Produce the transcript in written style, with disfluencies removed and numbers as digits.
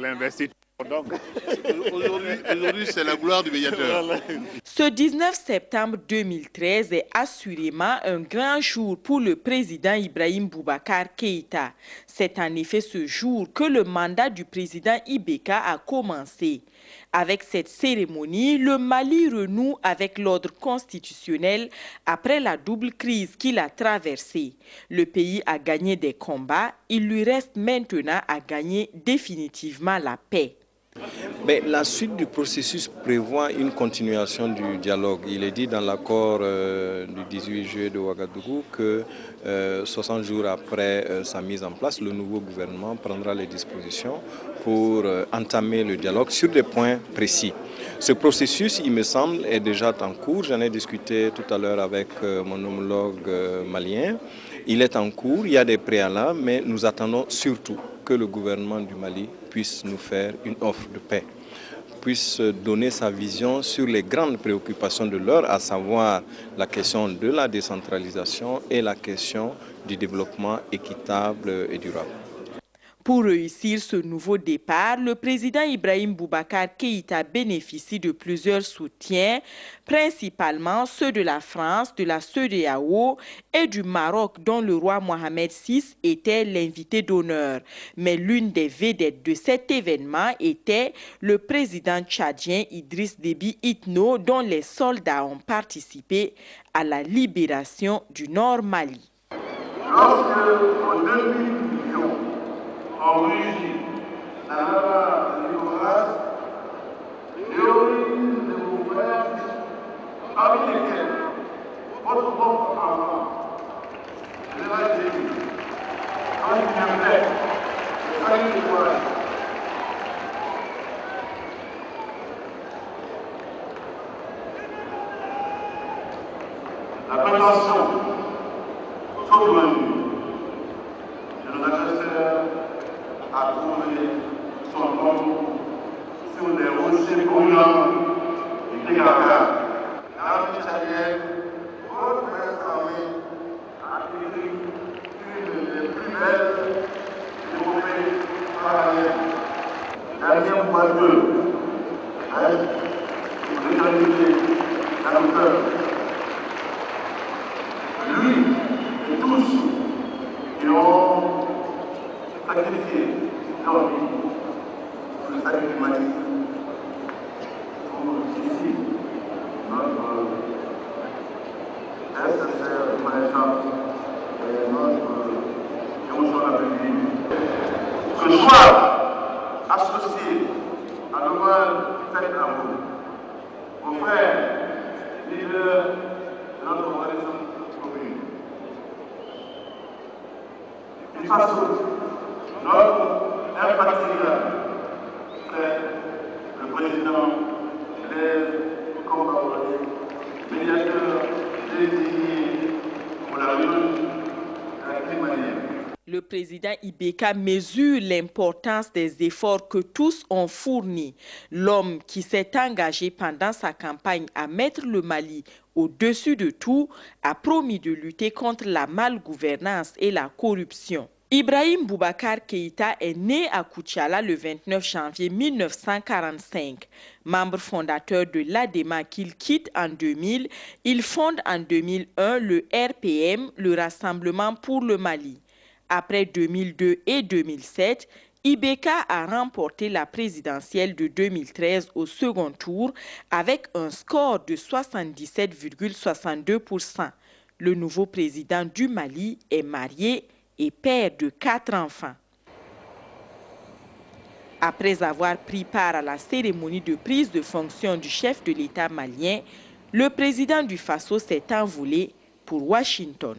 l'investiture. Aujourd'hui, c'est la gloire du médiateur. Voilà. Ce 19 septembre 2013 est assurément un grand jour pour le président Ibrahim Boubacar Keïta. C'est en effet ce jour que le mandat du président Ibeka a commencé. Avec cette cérémonie, le Mali renoue avec l'ordre constitutionnel après la double crise qu'il a traversée. Le pays a gagné des combats, il lui reste maintenant à gagner définitivement la paix. Mais la suite du processus prévoit une continuation du dialogue. Il est dit dans l'accord du 18 juillet de Ouagadougou que 60 jours après sa mise en place, le nouveau gouvernement prendra les dispositions pour entamer le dialogue sur des points précis. Ce processus, il me semble, est déjà en cours. J'en ai discuté tout à l'heure avec mon homologue malien. Il est en cours, il y a des préalables, mais nous attendons surtout que le gouvernement du Mali puisse nous faire une offre de paix, puisse donner sa vision sur les grandes préoccupations de l'heure, à savoir la question de la décentralisation et la question du développement équitable et durable. Pour réussir ce nouveau départ, le président Ibrahim Boubacar Keïta bénéficie de plusieurs soutiens, principalement ceux de la France, de la CEDEAO et du Maroc, dont le roi Mohamed VI était l'invité d'honneur. Mais l'une des vedettes de cet événement était le président tchadien Idriss Déby Itno, dont les soldats ont participé à la libération du Nord Mali. En Russie, la loi de Nicolas, théorie de vos frères, parmi lesquels votre propre enfant, je l'ai dit, quand il viendrait, le salut de courage. La prétention saugrenue de nos agresseurs a trouvé son nom sur les rochers brûlants du Dégagard. L'armée tchadienne, votre armée, a écrit une des plus belles épopées parallèles. Daniel Boiteux, pour l'éternité, la douleur. Lui et tous qui ont sacrifié leur vie pour le salut du Mali. Pour ici, notre sincère reconnaissance et notre émotion la plus vive. Que soit associé à l'hommage fait à vous, vos frères, leaders de notre organisation commune. D'une façon, notre infatigable frère, le président, les collaborateurs, médiateurs désignés pour la lutte de la crise malienne. Le président Ibeka mesure l'importance des efforts que tous ont fournis. L'homme qui s'est engagé pendant sa campagne à mettre le Mali au-dessus de tout a promis de lutter contre la malgouvernance et la corruption. Ibrahim Boubacar Keïta est né à Koutiala le 29 janvier 1945. Membre fondateur de l'ADEMA qu'il quitte en 2000, il fonde en 2001 le RPM, le Rassemblement pour le Mali. Après 2002 et 2007, Ibeka a remporté la présidentielle de 2013 au second tour avec un score de 77,62%. Le nouveau président du Mali est marié et père de 4 enfants. Après avoir pris part à la cérémonie de prise de fonction du chef de l'État malien, le président du Faso s'est envolé pour Washington.